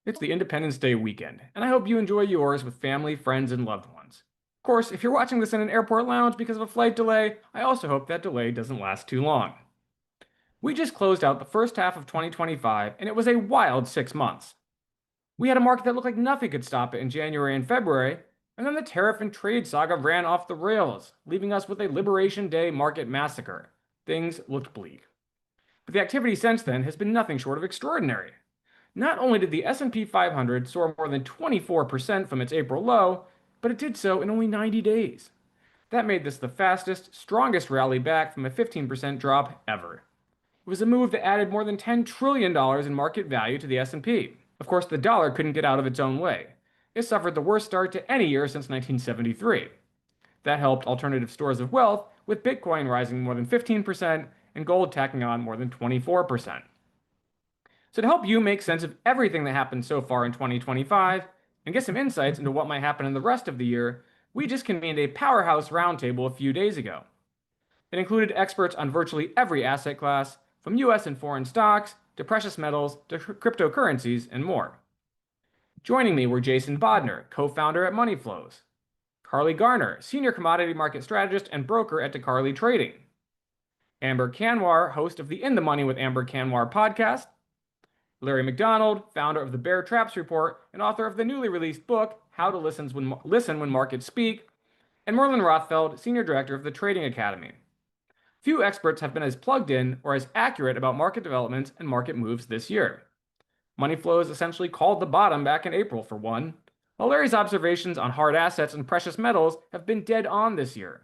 It's the Independence Day weekend, and I hope you enjoy yours with family, friends, and loved ones. Of course, if you're watching this in an airport lounge because of a flight delay, I also hope that delay doesn't last too long. We just closed out the first half of 2025, and it was a wild 6 months. We had a market that looked like nothing could stop it in January and February, and then the tariff and trade saga ran off the rails, leaving us with a Liberation Day market massacre. Things looked bleak. But the activity since then has been nothing short of extraordinary. Not only did the S&P 500 soar more than 24% from its April low, but it did so in only 90 days. That made this the fastest, strongest rally back from a 15% drop ever. It was a move that added more than $10 trillion in market value to the S&P. Of course, the dollar couldn't get out of its own way. It suffered the worst start to any year since 1973. That helped alternative stores of wealth, with Bitcoin rising more than 15% and gold tacking on more than 24%. So, to help you make sense of everything that happened so far in 2025 and get some insights into what might happen in the rest of the year, we just convened a powerhouse roundtable a few days ago. It included experts on virtually every asset class, from US and foreign stocks to precious metals to cryptocurrencies and more. Joining me were Jason Bodner, co-founder at Money Flows; Carley Garner, senior commodity market strategist and broker at Carley Trading; Amber Kanwar, host of the In the Money with Amber Kanwar podcast; Larry McDonald, founder of the Bear Traps Report and author of the newly released book, How to Listen When Markets Speak; and Merlin Rothfeld, senior director of the Trading Academy. Few experts have been as plugged in or as accurate about market developments and market moves this year. Money flows essentially called the bottom back in April for one, while Larry's observations on hard assets and precious metals have been dead on this year.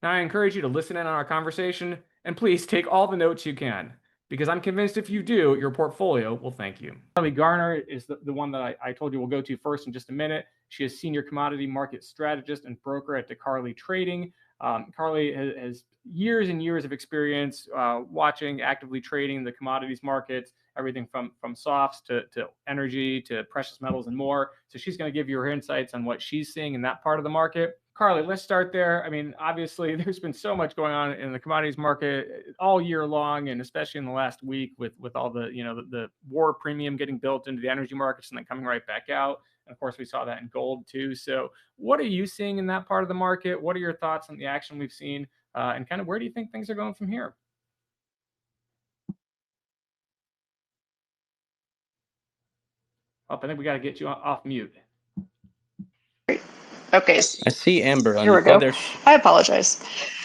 Now I encourage you to listen in on our conversation, and please take all the notes you can, because I'm convinced if you do, your portfolio will thank you. Carley Garner is the one that I told you we'll go to first in just a minute. She is senior commodity market strategist and broker at Carley Trading. Carley has years and years of experience watching, actively trading the commodities markets, everything from softs to energy to precious metals and more. So she's going to give you her insights on what she's seeing in that part of the market. Carley, let's start there. I mean, obviously, there's been so much going on in the commodities market all year long, and especially in the last week with all the war premium getting built into the energy markets and then coming right back out. And of course, we saw that in gold too. So what are you seeing in that part of the market? What are your thoughts on the action we've seen? And kind of where do you think things are going from here? I think we got to get you off mute. Okay. I see Amber. Here we go. I apologize.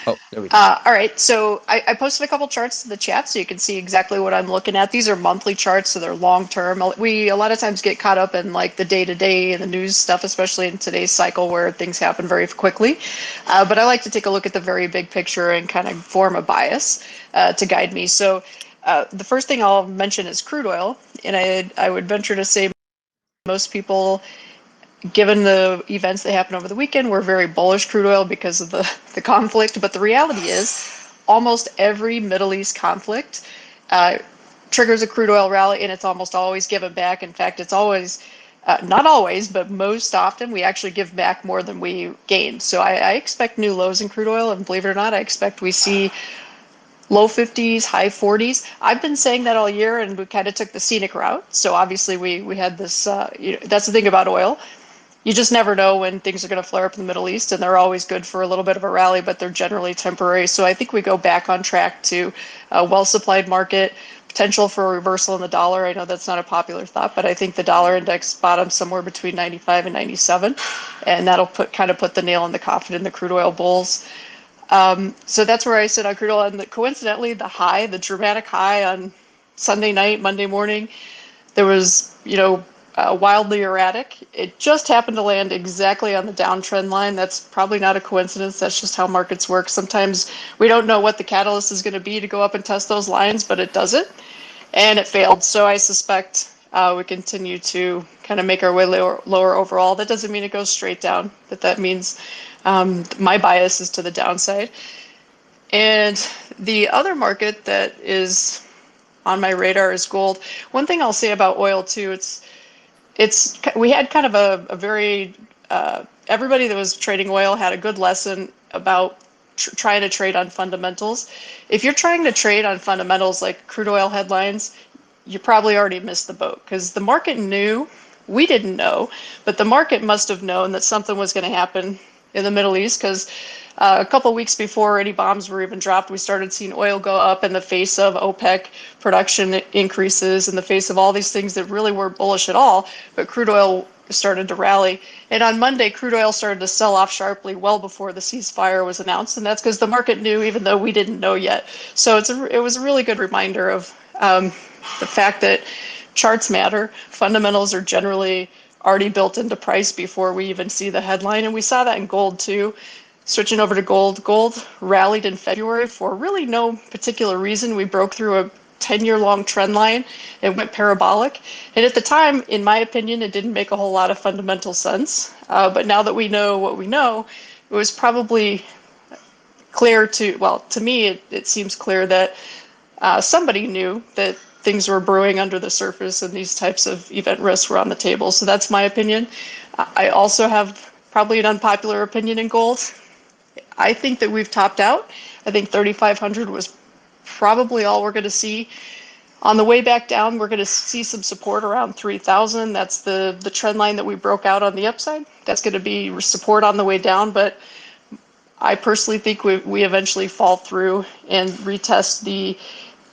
Oh, there we go. All right. So I posted a couple charts in the chat so you can see exactly what I'm looking at. These are monthly charts, so they're long term. We a lot of times get caught up in like the day to day and the news stuff, especially in today's cycle where things happen very quickly. But I like to take a look at the very big picture and kind of form a bias to guide me. So the first thing I'll mention is crude oil. And I would venture to say most people, given the events that happened over the weekend, we're very bullish crude oil because of the conflict. But the reality is almost every Middle East conflict triggers a crude oil rally, and it's almost always given back. In fact, it's always, not always, but most often, we actually give back more than we gain. So I expect new lows in crude oil, and believe it or not, I expect we see low 50s, high 40s. I've been saying that all year, and we kind of took the scenic route. So obviously we had this, that's the thing about oil. You just never know when things are going to flare up in the Middle East, and they're always good for a little bit of a rally, but they're generally temporary. So I think we go back on track to a well-supplied market, potential for a reversal in the dollar. I know that's not a popular thought, but I think the dollar index bottoms somewhere between 95 and 97, and that'll put the nail in the coffin in the crude oil bulls. So that's where I sit on crude oil. And coincidentally, the dramatic high on Sunday night, Monday morning, there was, wildly erratic. It just happened to land exactly on the downtrend line. That's probably not a coincidence. That's just how markets work. Sometimes we don't know what the catalyst is going to be to go up and test those lines, but it does it, and it failed. So I suspect we continue to kind of make our way lower overall. That doesn't mean it goes straight down, but that means my bias is to the downside. And the other market that is on my radar is gold. One thing I'll say about oil too, we had kind of a very, everybody that was trading oil had a good lesson about trying to trade on fundamentals. If you're trying to trade on fundamentals like crude oil headlines, you probably already missed the boat because the market knew, we didn't know, but the market must have known that something was going to happen in the Middle East because a couple of weeks before any bombs were even dropped, we started seeing oil go up in the face of OPEC production increases, in the face of all these things that really weren't bullish at all, but crude oil started to rally. And on Monday, crude oil started to sell off sharply well before the ceasefire was announced, and that's because the market knew even though we didn't know yet. So it was a really good reminder of the fact that charts matter. Fundamentals are generally already built into price before we even see the headline. And we saw that in gold too. Switching over to gold, gold rallied in February for really no particular reason. We broke through a 10-year long trend line. It went parabolic. And at the time, in my opinion, it didn't make a whole lot of fundamental sense. But now that we know what we know, it was probably clear to me, it seems clear that somebody knew that things were brewing under the surface and these types of event risks were on the table. So that's my opinion. I also have probably an unpopular opinion in gold. I think that we've topped out. I think 3,500 was probably all we're going to see. On the way back down, we're going to see some support around 3,000. That's the trend line that we broke out on the upside. That's going to be support on the way down, but I personally think we eventually fall through and retest the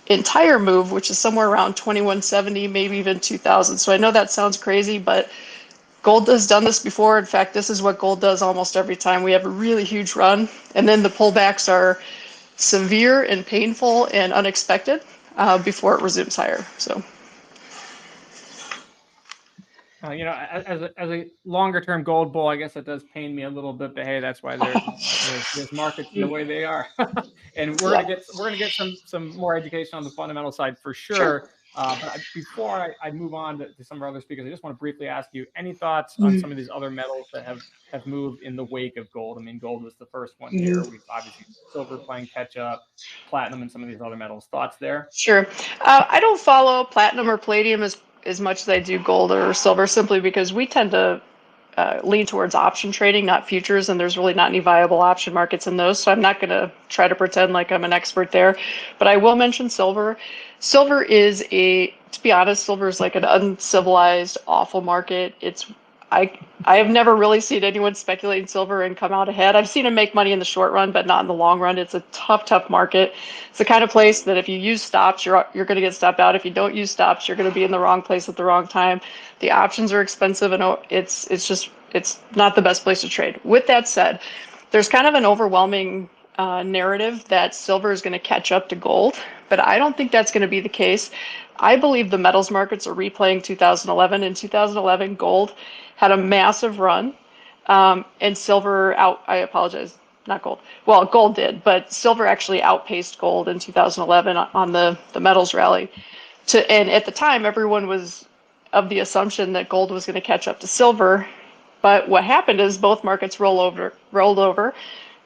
entire move, which is somewhere around 2170, maybe even 2000. So I know that sounds crazy, but gold has done this before. In fact, this is what gold does almost every time. We have a really huge run, and then the pullbacks are severe and painful and unexpected before it resumes higher. So. As a longer term gold bull, I guess that does pain me a little bit. But hey, that's why there's markets the way they are, and we're gonna get some more education on the fundamental side for sure. But before I move on to some of our other speakers, I just want to briefly ask you any thoughts on some of these other metals that have moved in the wake of gold. I mean, gold was the first one here. We've obviously silver playing catch up, platinum, and some of these other metals. Thoughts there? Sure. I don't follow platinum or palladium as much as I do gold or silver, simply because we tend to lean towards option trading, not futures, and there's really not any viable option markets in those. So I'm not going to try to pretend like I'm an expert there. But I will mention silver. Silver is to be honest, silver is like an uncivilized, awful market. I have never really seen anyone speculate in silver and come out ahead. I've seen them make money in the short run, but not in the long run. It's a tough market. It's the kind of place that if you use stops, you're going to get stopped out. If you don't use stops, you're going to be in the wrong place at the wrong time. The options are expensive, and it's not the best place to trade. With that said, there's kind of an overwhelming narrative that silver is going to catch up to gold, but I don't think that's going to be the case. I believe the metals markets are replaying 2011. In 2011, gold had a massive run, and silver I apologize, not gold. Well, gold did, but silver actually outpaced gold in 2011 on the metals rally. And at the time, everyone was of the assumption that gold was going to catch up to silver. But what happened is both markets rolled over,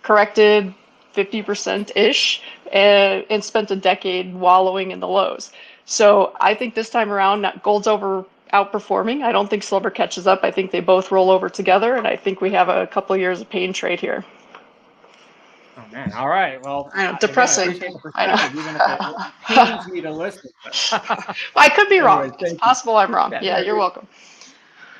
corrected 50%-ish, and spent a decade wallowing in the lows. So I think this time around, gold's outperforming. I don't think silver catches up. I think they both roll over together, and I think we have a couple of years of pain trade here. Oh man! All right. Well, I know, depressing. Again, I appreciate the perspective, even if it pains me to listen. I could be wrong. Anyways, It's possible I'm wrong. Yeah, you're welcome.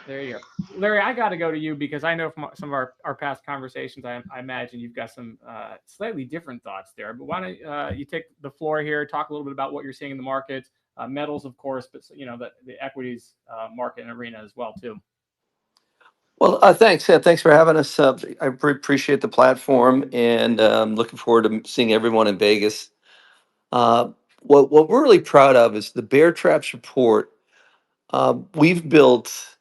There you go. Larry, I got to go to you because I know from some of our past conversations, I imagine you've got some slightly different thoughts there. But why don't you take the floor here, talk a little bit about what you're seeing in the market, metals, of course, but the equities market and arena as well, too. Well, thanks. Yeah, thanks for having us. I appreciate the platform, and looking forward to seeing everyone in Vegas. What we're really proud of is the Bear Traps report. We've built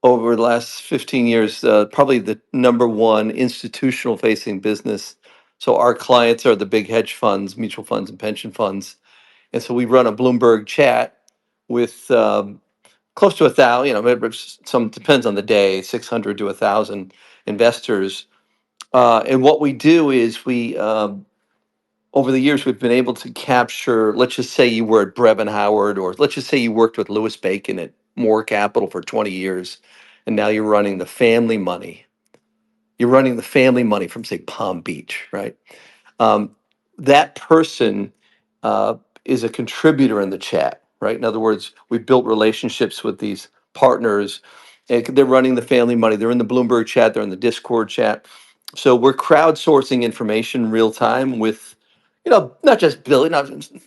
over the last 15 years, probably the number one institutional facing business. So our clients are the big hedge funds, mutual funds, and pension funds. And so we run a Bloomberg chat with close to 1,000, some depends on the day, 600 to 1,000 investors. And what we do is over the years, we've been able to capture, let's just say you were at Brevin Howard, or let's just say you worked with Lewis Bacon at Moore Capital for 20 years, and now you're running the family money. You're running the family money from, say, Palm Beach, right? That person is a contributor in the chat, right? In other words, we've built relationships with these partners, and they're running the family money. They're in the Bloomberg chat. They're in the Discord chat. So we're crowdsourcing information real time with, not just billion,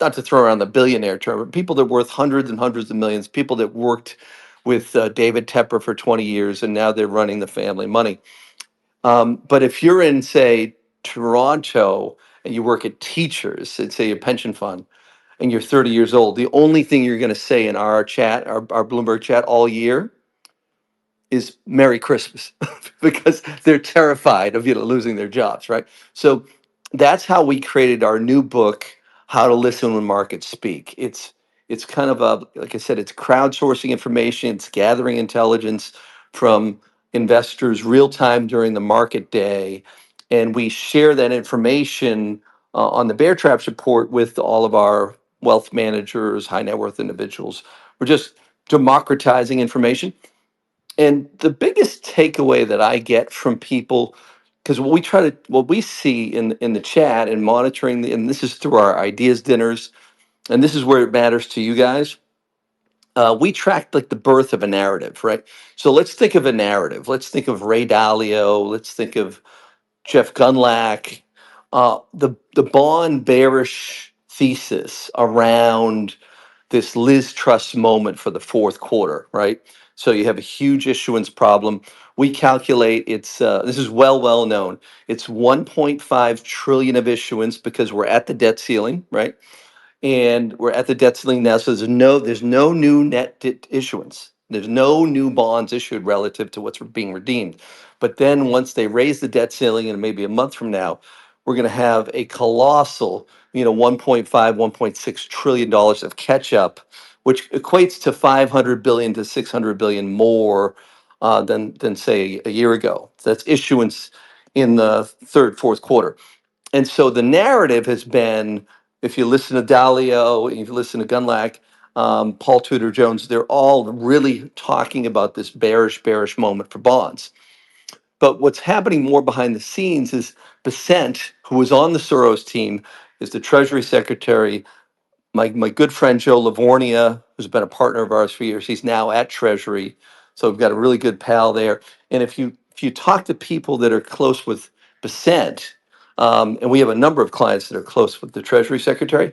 not to throw around the billionaire term, but people that are worth hundreds and hundreds of millions, people that worked with David Tepper for 20 years, and now they're running the family money. But if you're in, say, Toronto, and you work at Teachers, at, say, a pension fund, and you're 30 years old, the only thing you're going to say in our chat, our Bloomberg chat all year, is Merry Christmas, because they're terrified of losing their jobs, right? So that's how we created our new book, How to Listen When Markets Speak. It's kind of like I said, it's crowdsourcing information, it's gathering intelligence from investors real time during the market day, and we share that information on the Bear Traps report with all of our wealth managers, high net worth individuals. We're just democratizing information. And the biggest takeaway that I get from people, because what we see in the chat and monitoring, and this is through our ideas dinners, and this is where it matters to you guys. We track like the birth of a narrative, right? So let's think of a narrative. Let's think of Ray Dalio. Let's think of Jeff Gundlach. The bond bearish thesis around this Liz Truss moment for the fourth quarter, right? So you have a huge issuance problem. We calculate this is well known. It's 1.5 trillion of issuance because we're at the debt ceiling, right? And we're at the debt ceiling now. So there's no new issuance. There's no new bonds issued relative to what's being redeemed. But then once they raise the debt ceiling, and maybe a month from now, we're going to have a colossal, 1.5, 1.6 trillion dollars of catch up, which equates to 500 billion to 600 billion more than say a year ago. That's issuance in the third, fourth quarter. And so the narrative has been, if you listen to Dalio, if you listen to Gundlach, Paul Tudor Jones, they're all really talking about this bearish moment for bonds. But what's happening more behind the scenes is Besant, who was on the Soros team, is the Treasury Secretary. My good friend Joe Livornia, who's been a partner of ours for years, he's now at Treasury. So we've got a really good pal there. And if you talk to people that are close with Besant, and we have a number of clients that are close with the Treasury Secretary,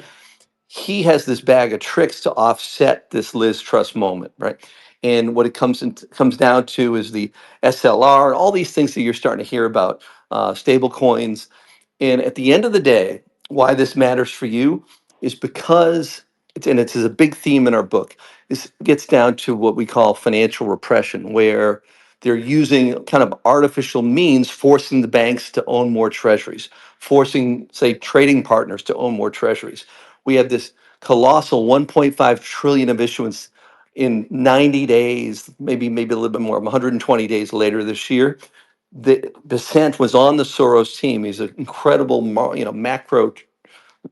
he has this bag of tricks to offset this Liz Truss moment, right? And what it comes down to is the SLR and all these things that you're starting to hear about, stable coins. And at the end of the day, why this matters for you is because it's a big theme in our book. This gets down to what we call financial repression, where they're using kind of artificial means, forcing the banks to own more treasuries, forcing, say, trading partners to own more treasuries. We have this colossal 1.5 trillion of issuance in 90 days, maybe a little bit more, 120 days later this year. The Besant was on the Soros team. He's an incredible, macro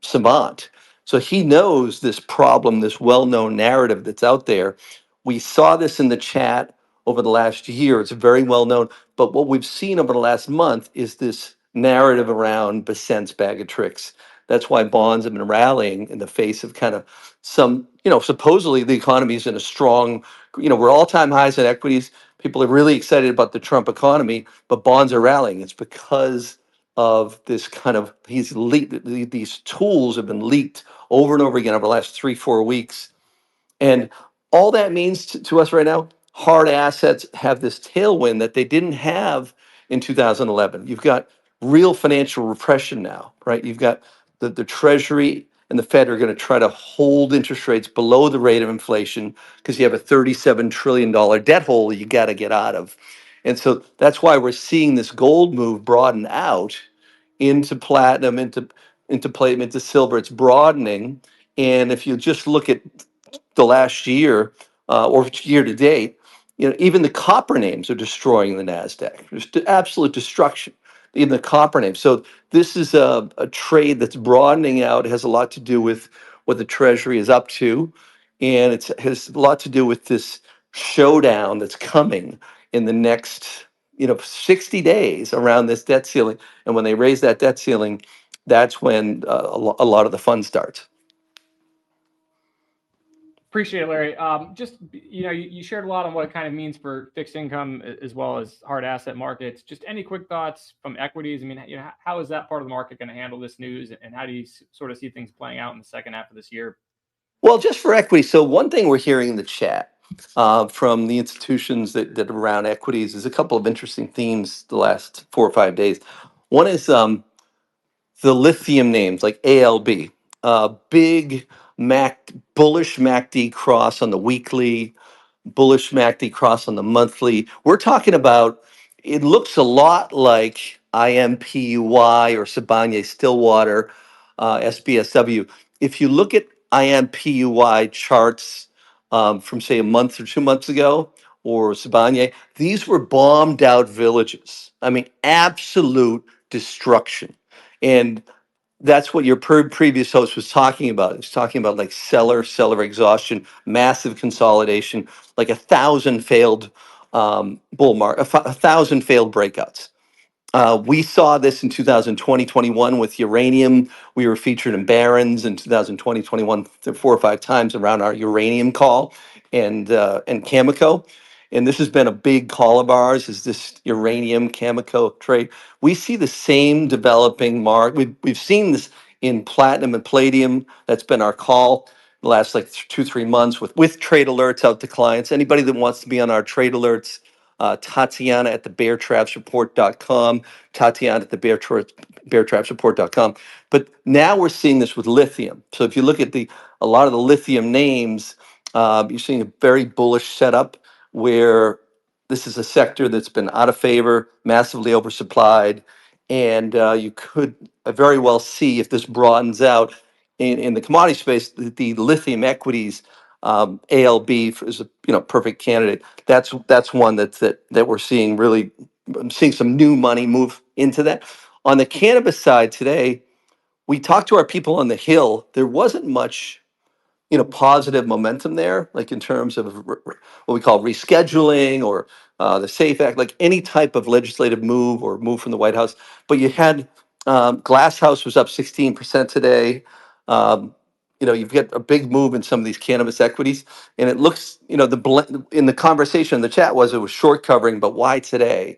savant. So he knows this problem, this well-known narrative that's out there. We saw this in the chat over the last year. It's very well known. But what we've seen over the last month is this narrative around Besant's bag of tricks. That's why bonds have been rallying in the face of kind of some, supposedly the economy is in a strong, we're all-time highs in equities. People are really excited about the Trump economy, but bonds are rallying. It's because of this kind of these tools have been leaked over and over again over the last 3-4 weeks. And all that means to us right now, hard assets have this tailwind that they didn't have in 2011. You've got real financial repression now, right? You've got the Treasury and the Fed are going to try to hold interest rates below the rate of inflation because you have a $37 trillion debt hole you got to get out of. And so that's why we're seeing this gold move broaden out into platinum, into platinum, into silver. It's broadening. And if you just look at the last year or year to date, even the copper names are destroying the Nasdaq. There's absolute destruction in the copper names. So this is a trade that's broadening out. It has a lot to do with what the Treasury is up to, and it has a lot to do with this showdown that's coming in the next 60 days around this debt ceiling. And when they raise that debt ceiling, that's when a lot of the fun starts. Appreciate it, Larry. Just, you shared a lot on what it kind of means for fixed income as well as hard asset markets. Just any quick thoughts from equities? I mean, how is that part of the market going to handle this news, and how do you sort of see things playing out in the second half of this year? Well, just for equity. So one thing we're hearing in the chat from the institutions that are around equities is a couple of interesting themes the last 4 or 5 days. One is the lithium names like ALB, big bullish MACD cross on the weekly, bullish MACD cross on the monthly. We're talking about, it looks a lot like IMPUY or Sibanye Stillwater, SBSW. If you look at IMPUY charts from say a month or 2 months ago, or Sibanye, these were bombed out villages. I mean, absolute destruction. And that's what your previous host was talking about. He was talking about like seller exhaustion, massive consolidation, like 1,000 failed bull market, 1,000 failed breakouts. We saw this in 2020, 21 with uranium. We were featured in Barron's in 2020, 21, 4 or 5 times around our uranium call and Cameco. And this has been a big call of ours, is this uranium Cameco trade. We see the same developing mark. We've seen this in platinum and palladium. That's been our call the last like 2, 3 months with trade alerts out to clients. Anybody that wants to be on our trade alerts, Tatiana at the beartrapsreport.com, Tatiana at the beartrapsreport.com. But now we're seeing this with lithium. So if you look at a lot of the lithium names, you're seeing a very bullish setup where this is a sector that's been out of favor, massively oversupplied, and you could very well see if this broadens out in the commodity space, the lithium equities, ALB is a perfect candidate. That's one that we're seeing really. I'm seeing some new money move into that. On the cannabis side today, we talked to our people on the Hill. There wasn't much positive momentum there, like in terms of what we call rescheduling or the SAFE Act, like any type of legislative move or move from the White House. But you had Glass House was up 16% today. You've got a big move in some of these cannabis equities, and it looks, in the conversation in the chat it was short covering, but why today?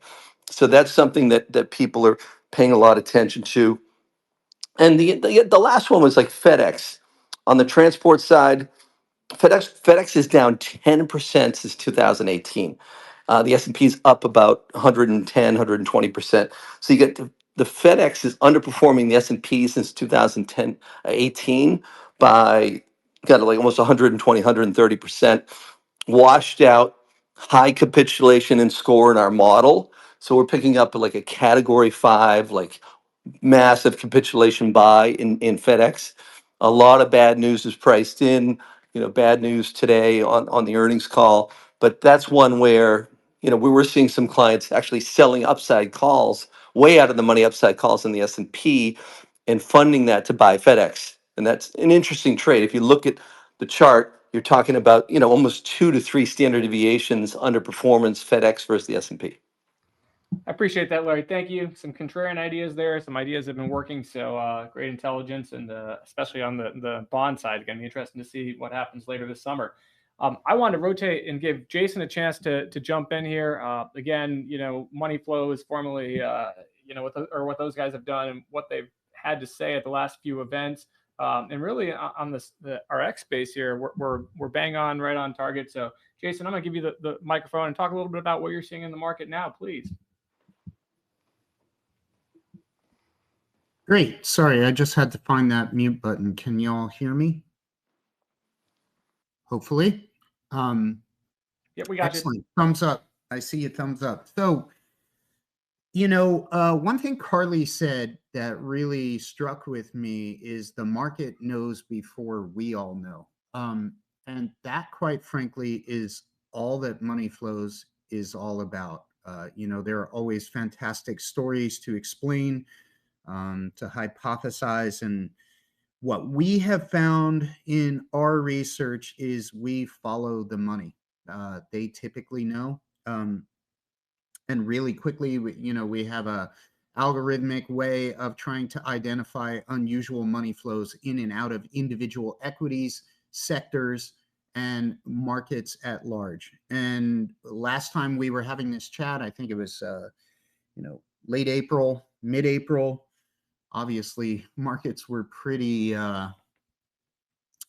So that's something that people are paying a lot of attention to. And the last one was like FedEx. On the transport side, FedEx is down 10% since 2018. The S&P is up about 110, 120%. So you get the FedEx is underperforming the S&P since 2010, 18 by got like almost 120, 130%. Washed out, high capitulation and score in our model. So we're picking up like a category 5, like massive capitulation buy in FedEx. A lot of bad news is priced in, bad news today on the earnings call. But that's one where, we were seeing some clients actually selling upside calls, way out of the money upside calls in the S&P and funding that to buy FedEx. And that's an interesting trade. If you look at the chart, you're talking about, almost 2 to 3 standard deviations underperformance FedEx versus the S&P. I appreciate that, Larry. Thank you. Some contrarian ideas there. Some ideas have been working. So great intelligence, and especially on the bond side. It's going to be interesting to see what happens later this summer. I wanted to rotate and give Jason a chance to jump in here. Again, money flow is formally, what those guys have done and what they've had to say at the last few events. And really on the RX space here, we're bang on right on target. So Jason, I'm going to give you the microphone and talk a little bit about what you're seeing in the market now, please. Great. Sorry, I just had to find that mute button. Can you all hear me? Hopefully. Yep, we got excellent. You. Thumbs up. I see a thumbs up. So, one thing Carley said that really struck with me is the market knows before we all know. And that, quite frankly, is all that money flows is all about. There are always fantastic stories to explain, to hypothesize. And what we have found in our research is we follow the money. They typically know. And really quickly, we have a algorithmic way of trying to identify unusual money flows in and out of individual equities, sectors, and markets at large. And last time we were having this chat, I think it was, late April, mid-April. Obviously, markets were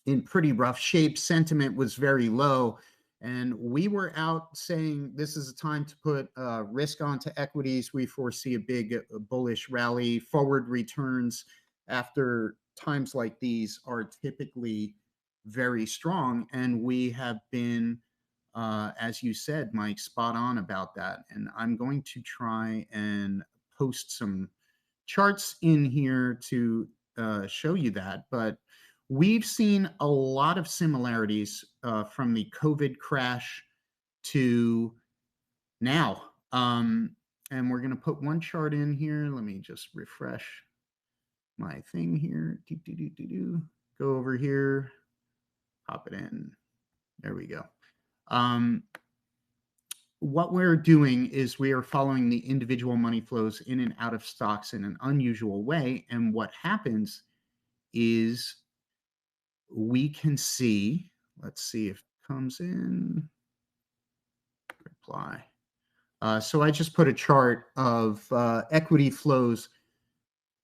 in pretty rough shape. Sentiment was very low. And we were out saying this is a time to put risk onto equities. We foresee a big bullish rally. Forward returns after times like these are typically very strong. And we have been, as you said, Mike, spot on about that. And I'm going to try and post some charts in here to show you that. But we've seen a lot of similarities from the COVID crash to now. And we're going to put one chart in here. Let me just refresh my thing here. Go over here, pop it in. There we go. What we're doing is we are following the individual money flows in and out of stocks in an unusual way. And what happens is we can see, let's see if it comes in, reply. So I just put a chart of equity flows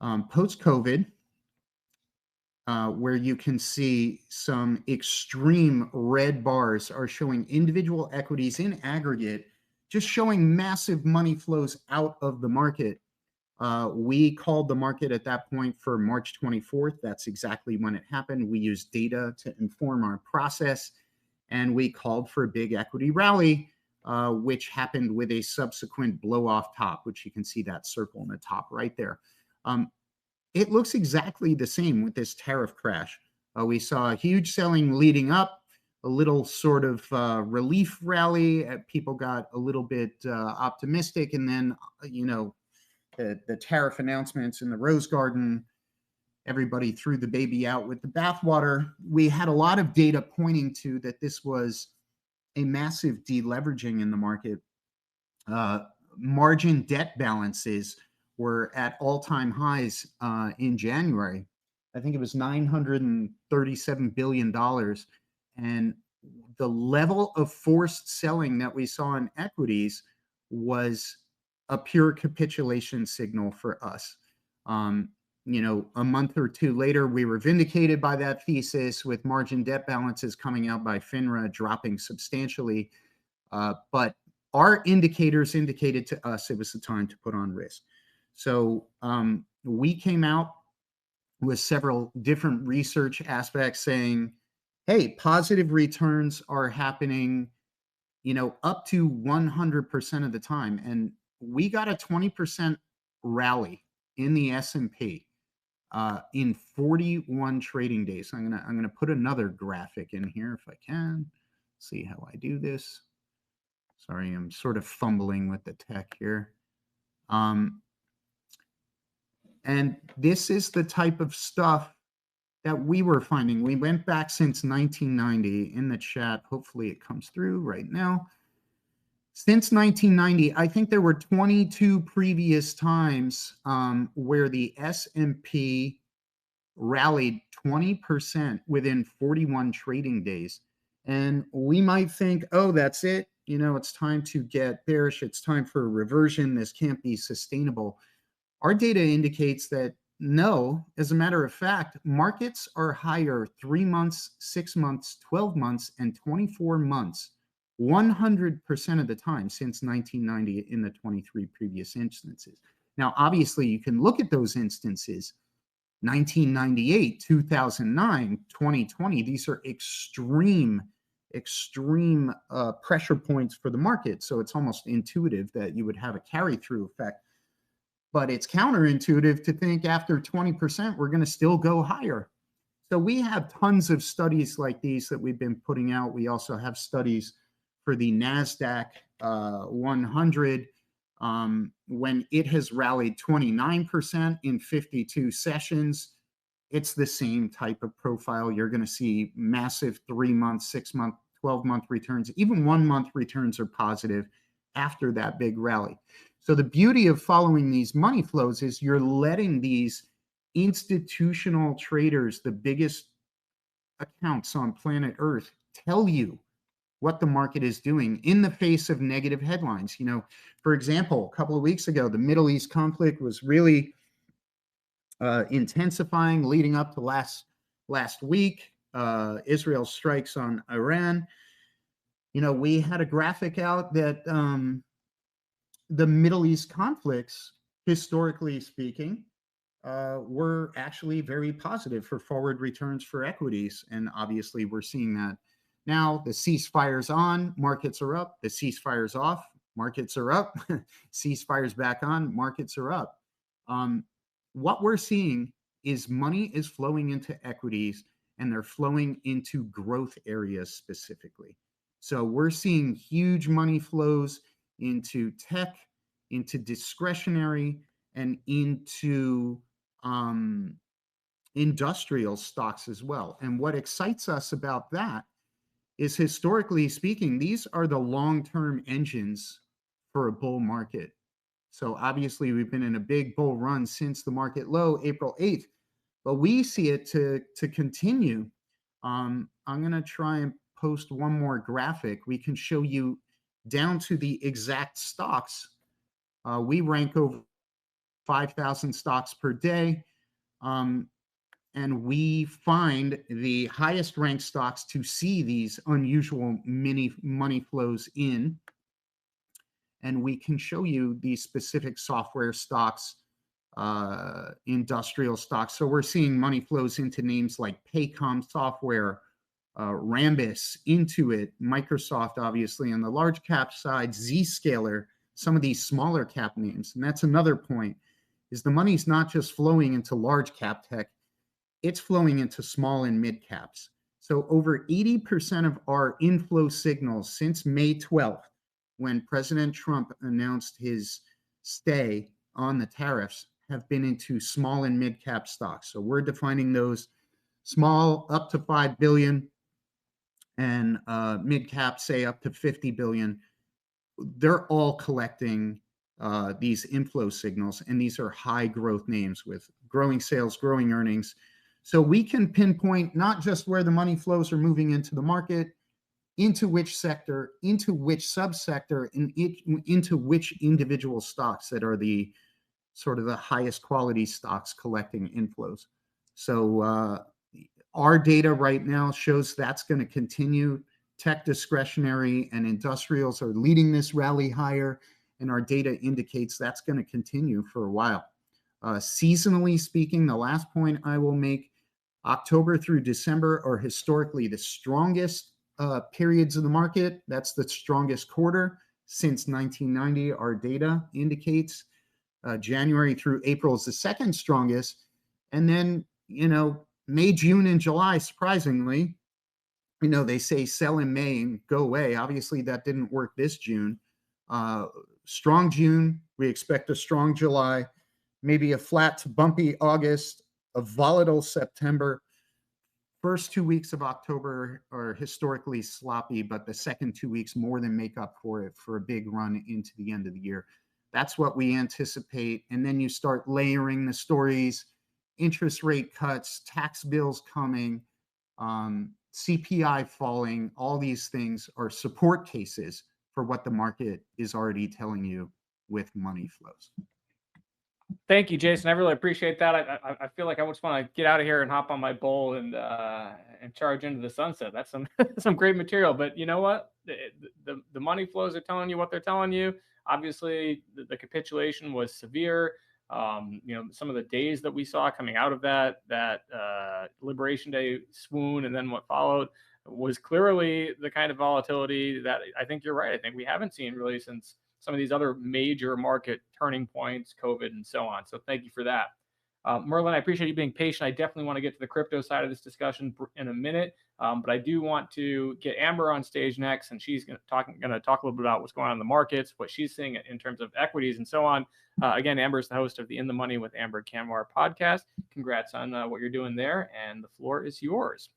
post-COVID, where you can see some extreme red bars are showing individual equities in aggregate, just showing massive money flows out of the market. We called the market at that point for March 24th. That's exactly when it happened. We used data to inform our process, and we called for a big equity rally, which happened with a subsequent blow off top, which you can see that circle in the top right there. It looks exactly the same with this tariff crash. We saw a huge selling leading up, a little sort of relief rally. People got a little bit optimistic, and then, the tariff announcements in the Rose Garden, everybody threw the baby out with the bathwater. We had a lot of data pointing to that this was a massive deleveraging in the market. Margin debt balances were at all-time highs in January. I think it was $937 billion. And the level of forced selling that we saw in equities was a pure capitulation signal for us. A month or two later, we were vindicated by that thesis with margin debt balances coming out by FINRA dropping substantially. But our indicators indicated to us it was the time to put on risk. So we came out with several different research aspects saying, hey, positive returns are happening, up to 100% of the time. And we got a 20% rally in the S&P in 41 trading days. I'm gonna put another graphic in here if I can. See how I do this. Sorry, I'm sort of fumbling with the tech here. And this is the type of stuff that we were finding. We went back since 1990 in the chat. Hopefully it comes through right now. Since 1990, I think there were 22 previous times where the S&P rallied 20% within 41 trading days. And we might think, oh, that's it. It's time to get bearish. It's time for a reversion. This can't be sustainable. Our data indicates that no, as a matter of fact, markets are higher 3 months, 6 months, 12 months, and 24 months, 100% of the time since 1990 in the 23 previous instances. Now, obviously, you can look at those instances, 1998, 2009, 2020. These are extreme pressure points for the market. So it's almost intuitive that you would have a carry-through effect. But it's counterintuitive to think after 20%, we're going to still go higher. So we have tons of studies like these that we've been putting out. We also have studies for the NASDAQ 100 when it has rallied 29% in 52 sessions. It's the same type of profile. You're going to see massive 3-month, 6-month, 12-month returns. Even 1-month returns are positive after that big rally. So the beauty of following these money flows is you're letting these institutional traders, the biggest accounts on planet Earth, tell you what the market is doing in the face of negative headlines. For example, a couple of weeks ago, the Middle East conflict was really intensifying leading up to last week. Israel strikes on Iran. We had a graphic out that the Middle East conflicts, historically speaking, were actually very positive for forward returns for equities. And obviously we're seeing that now. The ceasefire's on, markets are up. The ceasefire's off, markets are up. Ceasefire's back on, markets are up. What we're seeing is money is flowing into equities, and they're flowing into growth areas specifically. So we're seeing huge money flows into tech, into discretionary, and into industrial stocks as well. And what excites us about that is, historically speaking, these are the long-term engines for a bull market. So obviously we've been in a big bull run since the market low, April 8th, but we see it to continue. I'm going to try and post one more graphic. We can show you down to the exact stocks. We rank over 5,000 stocks per day. And we find the highest ranked stocks to see these unusual money flows in. And we can show you these specific software stocks, industrial stocks. So we're seeing money flows into names like Paycom Software, Rambus, Intuit, Microsoft, obviously on the large cap side, Zscaler, some of these smaller cap names. And that's another point, is the money's not just flowing into large cap tech, it's flowing into small and mid caps. So over 80% of our inflow signals since May 12th, when President Trump announced his stay on the tariffs, have been into small and mid cap stocks. So we're defining those small up to 5 billion and mid cap, say up to 50 billion. They're all collecting these inflow signals, and these are high growth names with growing sales, growing earnings. So we can pinpoint not just where the money flows are moving into the market, into which sector, into which subsector, and into which individual stocks that are the sort of the highest quality stocks collecting inflows. So our data right now shows that's going to continue. Tech, discretionary, and industrials are leading this rally higher, and our data indicates that's going to continue for a while. Seasonally speaking, the last point I will make, October through December are historically the strongest periods of the market. That's the strongest quarter since 1990, our data indicates. January through April is the second strongest. And then, May, June, and July, surprisingly, they say sell in May and go away. Obviously, that didn't work this June. Strong June, we expect a strong July, maybe a flat to bumpy August, a volatile September. First 2 weeks of October are historically sloppy, but the second 2 weeks more than make up for it for a big run into the end of the year. That's what we anticipate. And then you start layering the stories, interest rate cuts, tax bills coming, CPI falling. All these things are support cases for what the market is already telling you with money flows. Thank you, Jason. I really appreciate that. I feel like I just want to get out of here and hop on my bull and charge into the sunset. That's some great material. But you know what? The money flows are telling you what they're telling you. Obviously, the capitulation was severe. Some of the days that we saw coming out of that Liberation Day swoon and then what followed was clearly the kind of volatility that I think you're right. I think we haven't seen really since some of these other major market turning points, COVID and so on. So thank you for that. Merlin, I appreciate you being patient. I definitely want to get to the crypto side of this discussion in a minute, but I do want to get Amber on stage next, and she's going to talk a little bit about what's going on in the markets, what she's seeing in terms of equities and so on. Again, Amber is the host of the In the Money with Amber Kanwar podcast. Congrats on what you're doing there, and the floor is yours.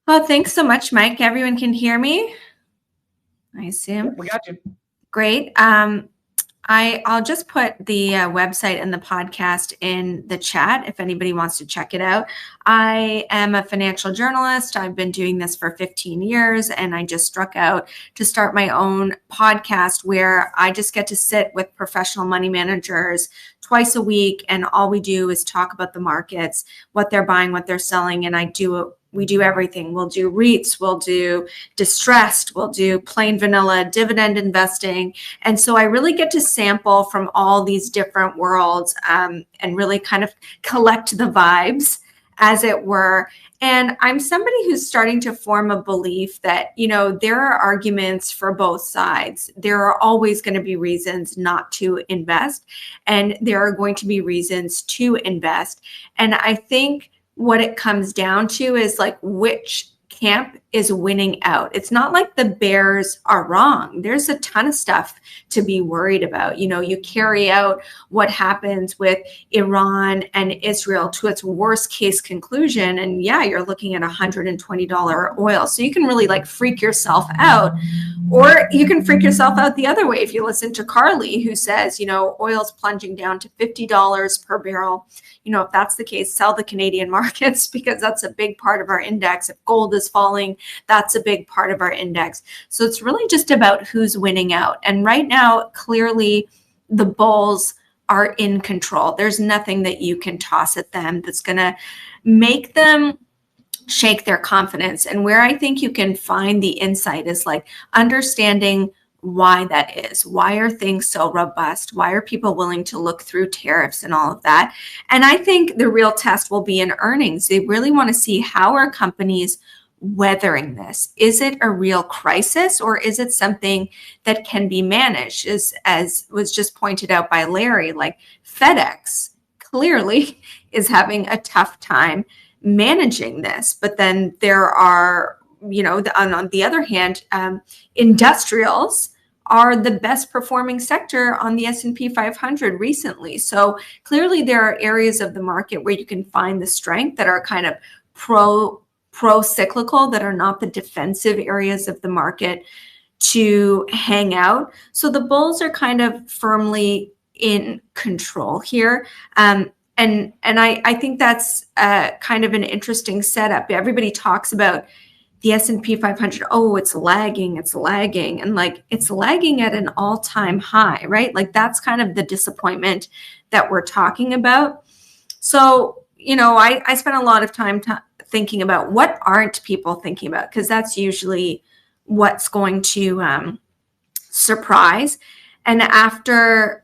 Oh, thanks so much, Mike. Everyone can hear me, I assume. We got you. Great. I'll just put the website and the podcast in the chat if anybody wants to check it out. I am a financial journalist. I've been doing this for 15 years, and I just struck out to start my own podcast where I just get to sit with professional money managers twice a week, and all we do is talk about the markets, what they're buying, what they're selling, and we do everything. We'll do REITs, we'll do distressed, we'll do plain vanilla dividend investing. And so I really get to sample from all these different worlds and really kind of collect the vibes, as it were. And I'm somebody who's starting to form a belief that, there are arguments for both sides. There are always going to be reasons not to invest, and there are going to be reasons to invest. And I think what it comes down to is like which camp is winning out. It's not like the bears are wrong. There's a ton of stuff to be worried about. You carry out what happens with Iran and Israel to its worst case conclusion. And yeah, you're looking at $120 oil. So you can really like freak yourself out, or you can freak yourself out the other way. If you listen to Carley, who says, oil's plunging down to $50 per barrel. If that's the case, sell the Canadian markets because that's a big part of our index. If gold is falling, that's a big part of our index. So it's really just about who's winning out. And right now, clearly, the bulls are in control. There's nothing that you can toss at them that's going to make them shake their confidence. And where I think you can find the insight is like understanding why that is. Why are things so robust? Why are people willing to look through tariffs and all of that? And I think the real test will be in earnings. They really want to see how are companies weathering this. Is it a real crisis, or is it something that can be managed? As was just pointed out by Larry, like FedEx clearly is having a tough time managing this. But then there are, on the other hand, industrials are the best performing sector on the S&P 500 recently. So clearly there are areas of the market where you can find the strength that are kind of pro-cyclical, that are not the defensive areas of the market to hang out. So the bulls are kind of firmly in control here. And I think that's kind of an interesting setup. Everybody talks about the S&P 500, it's lagging. And like, it's lagging at an all-time high, right? Like that's kind of the disappointment that we're talking about. So, I spent a lot of time thinking about what aren't people thinking about, because that's usually what's going to surprise. And after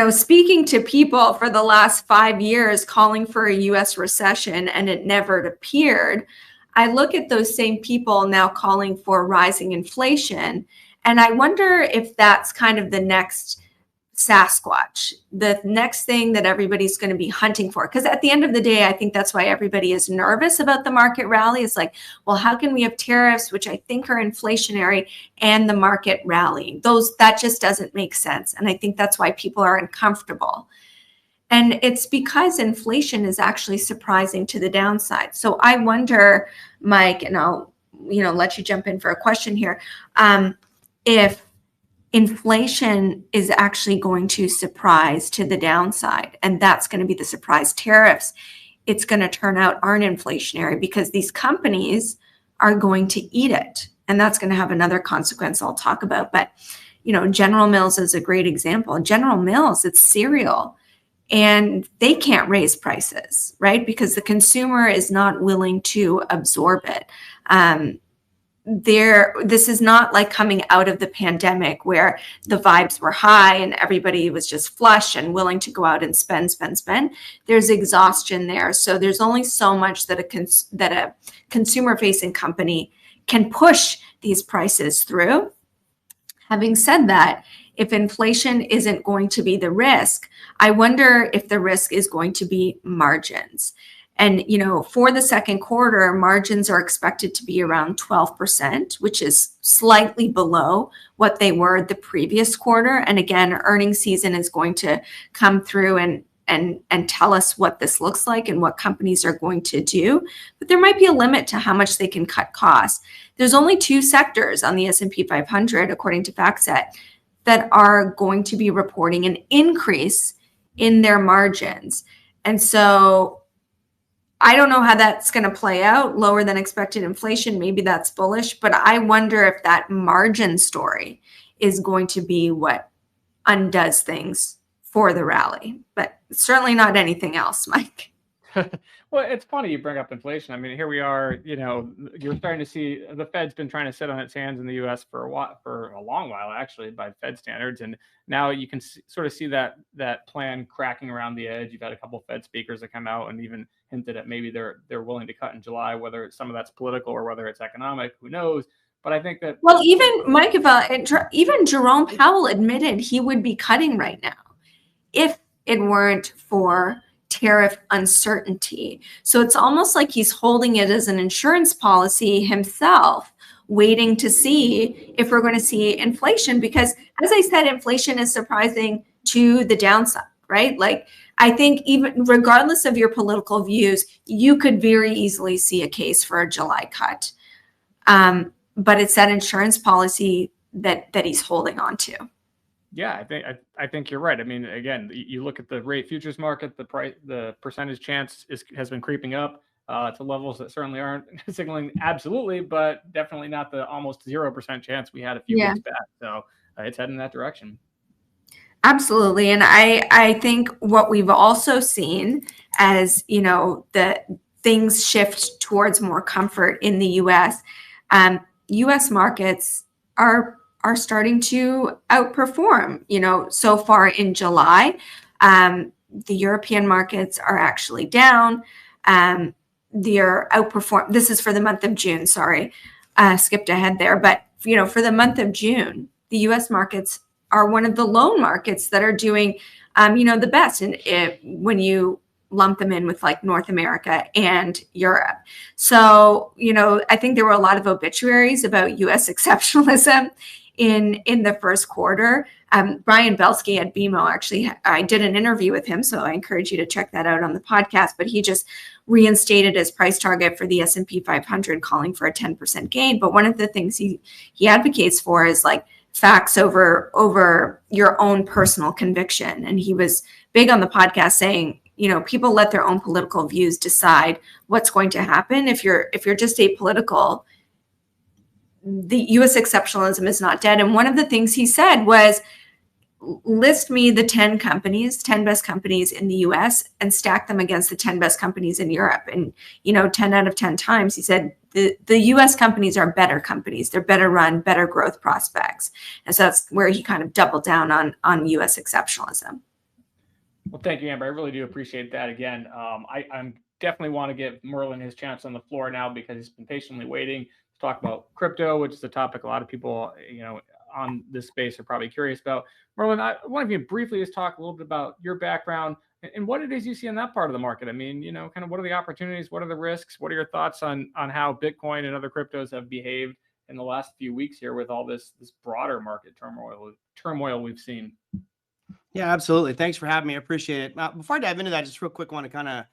speaking to people for the last 5 years calling for a US recession and it never appeared, I look at those same people now calling for rising inflation. And I wonder if that's kind of the next Sasquatch, the next thing that everybody's going to be hunting for. Because at the end of the day, I think that's why everybody is nervous about the market rally. It's like, well, how can we have tariffs, which I think are inflationary, and the market rallying? That just doesn't make sense. And I think that's why people are uncomfortable. And it's because inflation is actually surprising to the downside. So I wonder, Mike, and I'll let you jump in for a question here, if inflation is actually going to surprise to the downside, and that's going to be the surprise. Tariffs, it's going to turn out aren't inflationary because these companies are going to eat it, and that's going to have another consequence I'll talk about. But General Mills is a great example. General Mills, it's cereal, and they can't raise prices, right? Because the consumer is not willing to absorb it. This is not like coming out of the pandemic where the vibes were high and everybody was just flush and willing to go out and spend. There's exhaustion there. So there's only so much that a consumer-facing company can push these prices through. Having said that, if inflation isn't going to be the risk, I wonder if the risk is going to be margins. And, for the second quarter, margins are expected to be around 12%, which is slightly below what they were the previous quarter. And again, earnings season is going to come through and tell us what this looks like and what companies are going to do. But there might be a limit to how much they can cut costs. There's only 2 sectors on the S&P 500, according to FactSet, that are going to be reporting an increase in their margins. And so I don't know how that's going to play out. Lower than expected inflation, maybe that's bullish, but I wonder if that margin story is going to be what undoes things for the rally, but certainly not anything else, Mike. Well, it's funny you bring up inflation. I mean, here we are, you're starting to see the Fed's been trying to sit on its hands in the US for a long while, actually, by Fed standards. And now you can sort of see that plan cracking around the edge. You've had a couple of Fed speakers that come out and even hinted at maybe they're willing to cut in July, whether some of that's political or whether it's economic, who knows? But I think that, well, even Mike, even Jerome Powell admitted he would be cutting right now if it weren't for tariff uncertainty. So it's almost like he's holding it as an insurance policy himself, waiting to see if we're going to see inflation. Because as I said, inflation is surprising to the downside, right? Like, I think even regardless of your political views, you could very easily see a case for a July cut. But it's that insurance policy that he's holding on to. yeah, I think you're right. I mean, again, you look at the rate futures market, the percentage chance has been creeping up to levels that certainly aren't signaling absolutely, but definitely not the almost 0% chance we had a few weeks back. So it's heading in that direction. Absolutely. And I think what we've also seen as, the things shift towards more comfort in the US, US markets are starting to outperform, so far in July. The European markets are actually down. They're outperform. This is for the month of June. Sorry, skipped ahead there. But, for the month of June, the US markets are one of the lone markets that are doing, the best. And when you lump them in with like North America and Europe. So, I think there were a lot of obituaries about US exceptionalism in the first quarter. Brian Belsky at BMO, actually, I did an interview with him, so I encourage you to check that out on the podcast, but he just reinstated his price target for the S&P 500, calling for a 10% gain. But one of the things he advocates for is like facts over your own personal conviction. And he was big on the podcast saying, people let their own political views decide what's going to happen. If you're just apolitical, the US exceptionalism is not dead. And one of the things he said was, list me the 10 best companies in the US and stack them against the 10 best companies in Europe. And, 10 out of 10 times, he said, the US companies are better companies. They're better run, better growth prospects. And so that's where he kind of doubled down on US exceptionalism. Well, thank you, Amber. I really do appreciate that. Again, I'm definitely want to give Merlin his chance on the floor now because he's been patiently waiting to talk about crypto, which is a topic a lot of people, on this space are probably curious about. Merlin, I wonder if you briefly just talk a little bit about your background and what it is you see in that part of the market. I mean, kind of what are the opportunities? What are the risks? What are your thoughts on how Bitcoin and other cryptos have behaved in the last few weeks here with all this broader market turmoil we've seen? Yeah, absolutely. Thanks for having me. I appreciate it. Before I dive into that, just real quick, want to kind of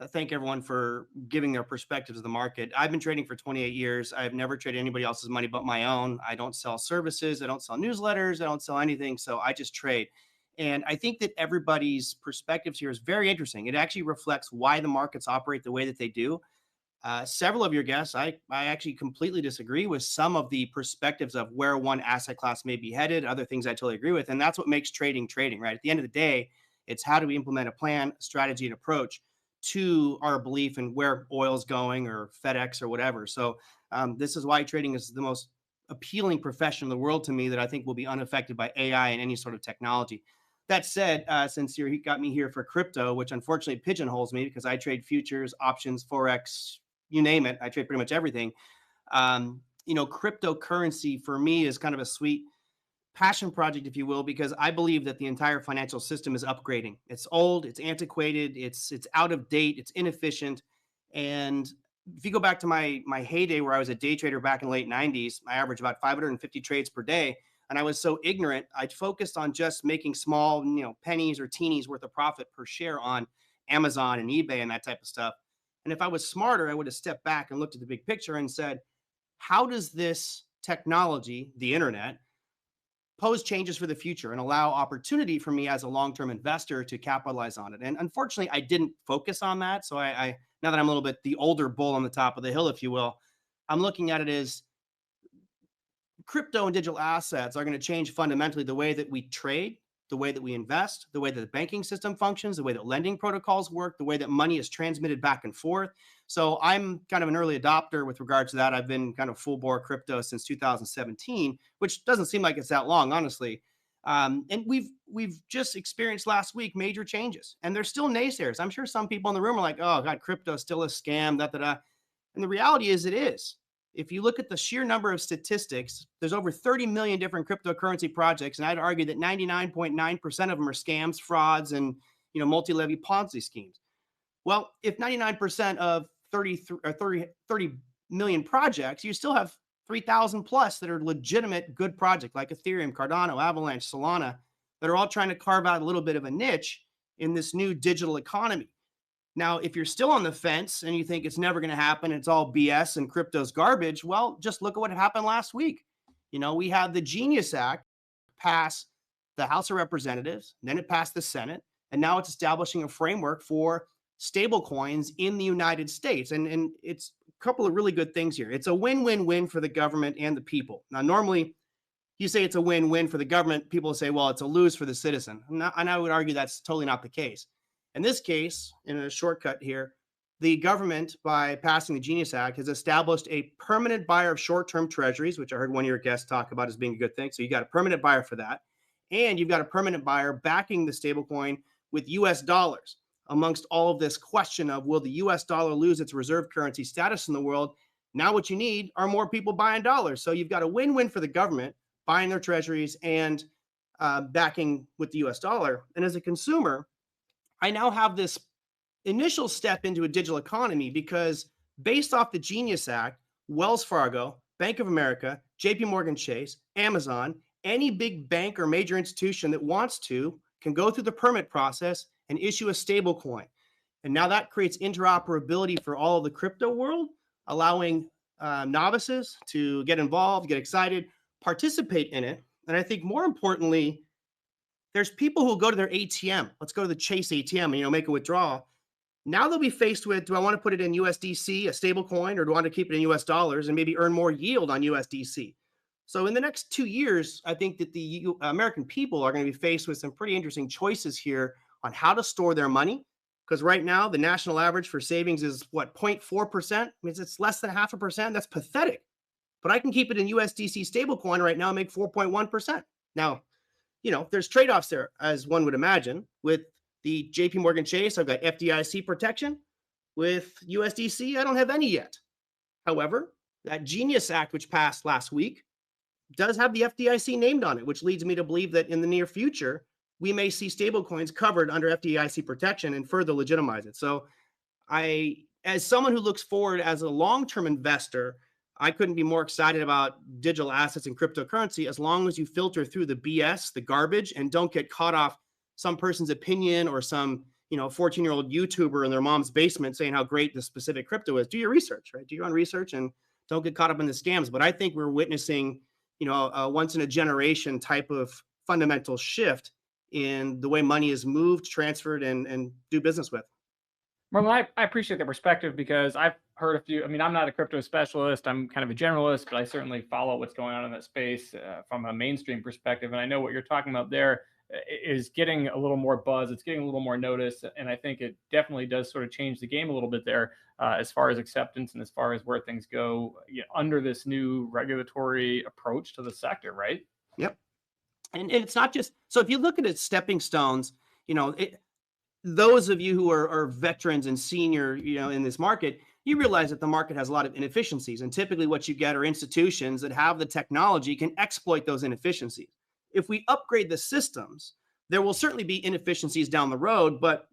thank everyone for giving their perspectives of the market. I've been trading for 28 years. I've never traded anybody else's money but my own. I don't sell services. I don't sell newsletters. I don't sell anything. So I just trade. And I think that everybody's perspectives here is very interesting. It actually reflects why the markets operate the way that they do. Several of your guests, I actually completely disagree with some of the perspectives of where one asset class may be headed, other things I totally agree with. And that's what makes trading, right? At the end of the day, it's how do we implement a plan, strategy, and approach to our belief in where oil's going or FedEx or whatever. So this is why trading is the most appealing profession in the world to me that I think will be unaffected by AI and any sort of technology. That said, since you got me here for crypto, which unfortunately pigeonholes me because I trade futures, options, Forex, you name it. I trade pretty much everything. Cryptocurrency for me is kind of a sweet passion project, if you will, because I believe that the entire financial system is upgrading. It's old, it's antiquated, it's out of date, it's inefficient. And if you go back to my heyday where I was a day trader back in the late 90s, I averaged about 550 trades per day. And I was so ignorant, I focused on just making small, pennies or teenies worth of profit per share on Amazon and eBay and that type of stuff. And if I was smarter, I would have stepped back and looked at the big picture and said, how does this technology, the internet, pose changes for the future and allow opportunity for me as a long-term investor to capitalize on it. And unfortunately, I didn't focus on that. So I now that I'm a little bit the older bull on the top of the hill, if you will, I'm looking at it as crypto and digital assets are going to change fundamentally the way that we trade, the way that we invest, the way that the banking system functions, the way that lending protocols work, the way that money is transmitted back and forth. So I'm kind of an early adopter with regard to that. I've been kind of full bore crypto since 2017, which doesn't seem like it's that long, honestly. And we've just experienced last week major changes, and there's still naysayers. I'm sure some people in the room are like, "Oh God, crypto is still a scam." Da, da, da. And the reality is, it is. If you look at the sheer number of statistics, there's over 30 million different cryptocurrency projects, and I'd argue that 99.9% of them are scams, frauds, and multi-level Ponzi schemes. Well, if 99% of 30 million projects, you still have 3,000 plus that are legitimate good projects like Ethereum, Cardano, Avalanche, Solana, that are all trying to carve out a little bit of a niche in this new digital economy. Now, if you're still on the fence and you think it's never going to happen, it's all BS and crypto's garbage, well, just look at what happened last week. We had the Genius Act pass the House of Representatives, then it passed the Senate, and now it's establishing a framework for stable coins in the United States. And it's a couple of really good things here. It's a win-win-win for the government and the people. Now, normally, you say it's a win-win for the government, people say, well, it's a lose for the citizen. And I would argue that's totally not the case. In this case, in a shortcut here, the government, by passing the Genius Act, has established a permanent buyer of short-term treasuries, which I heard one of your guests talk about as being a good thing. So you got a permanent buyer for that. And you've got a permanent buyer backing the stablecoin with US dollars. Amongst all of this question of will the US dollar lose its reserve currency status in the world, now what you need are more people buying dollars. So you've got a win-win for the government, buying their treasuries and backing with the US dollar. And as a consumer, I now have this initial step into a digital economy because based off the Genius Act, Wells Fargo, Bank of America, JP Morgan Chase, Amazon, any big bank or major institution that wants to can go through the permit process and issue a stable coin. And now that creates interoperability for all of the crypto world, allowing novices to get involved, get excited, participate in it. And I think more importantly, there's people who go to their ATM. Let's go to the Chase ATM and make a withdrawal. Now they'll be faced with, do I want to put it in USDC, a stable coin, or do I want to keep it in US dollars and maybe earn more yield on USDC? So in the next 2 years, I think that the American people are going to be faced with some pretty interesting choices here on how to store their money. Because right now, the national average for savings is what, 0.4%? Means it's less than 0.5%. That's pathetic. But I can keep it in USDC stablecoin right now and make 4.1%. Now, there's trade-offs there, as one would imagine. With the JP Morgan Chase, I've got FDIC protection. With USDC, I don't have any yet. However, that Genius Act, which passed last week, does have the FDIC named on it, which leads me to believe that in the near future, we may see stablecoins covered under FDIC protection and further legitimize it. So as someone who looks forward as a long-term investor, I couldn't be more excited about digital assets and cryptocurrency as long as you filter through the BS, the garbage, and don't get caught off some person's opinion or some 14-year-old YouTuber in their mom's basement saying how great this specific crypto is. Do your research, right? Do your own research and don't get caught up in the scams. But I think we're witnessing, a once in a generation type of fundamental shift in the way money is moved, transferred, and do business with. Merlin, I appreciate the perspective because I've heard a few. I mean, I'm not a crypto specialist. I'm kind of a generalist, but I certainly follow what's going on in that space from a mainstream perspective. And I know what you're talking about there is getting a little more buzz. It's getting a little more notice. And I think it definitely does sort of change the game a little bit there as far as acceptance and as far as where things go under this new regulatory approach to the sector, right? Yep. And it's not just, so if you look at it stepping stones, those of you who are veterans and senior, in this market, you realize that the market has a lot of inefficiencies. And typically what you get are institutions that have the technology can exploit those inefficiencies. If we upgrade the systems, there will certainly be inefficiencies down the road, but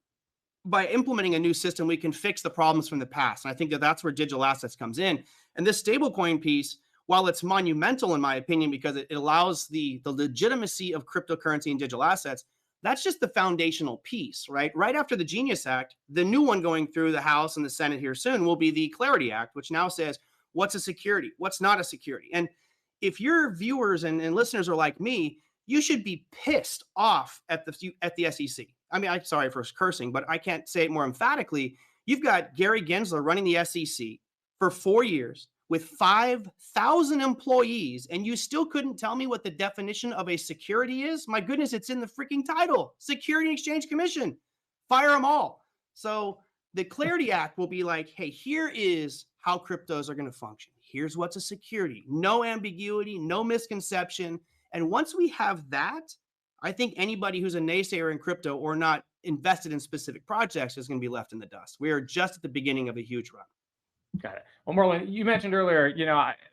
by implementing a new system, we can fix the problems from the past. And I think that that's where digital assets comes in. And this stablecoin piece, while it's monumental in my opinion, because it allows the legitimacy of cryptocurrency and digital assets, that's just the foundational piece, right? Right after the Genius Act, the new one going through the House and the Senate here soon will be the Clarity Act, which now says what's a security, what's not a security. And if your viewers and listeners are like me, you should be pissed off at the SEC. I mean, I'm sorry for cursing, but I can't say it more emphatically. You've got Gary Gensler running the SEC for 4 years with 5,000 employees, and you still couldn't tell me what the definition of a security is? My goodness, it's in the freaking title. Security and Exchange Commission. Fire them all. So the Clarity Act will be like, hey, here is how cryptos are going to function. Here's what's a security. No ambiguity, no misconception. And once we have that, I think anybody who's a naysayer in crypto or not invested in specific projects is going to be left in the dust. We are just at the beginning of a huge run. Got it. Well, Merlin, you mentioned earlier,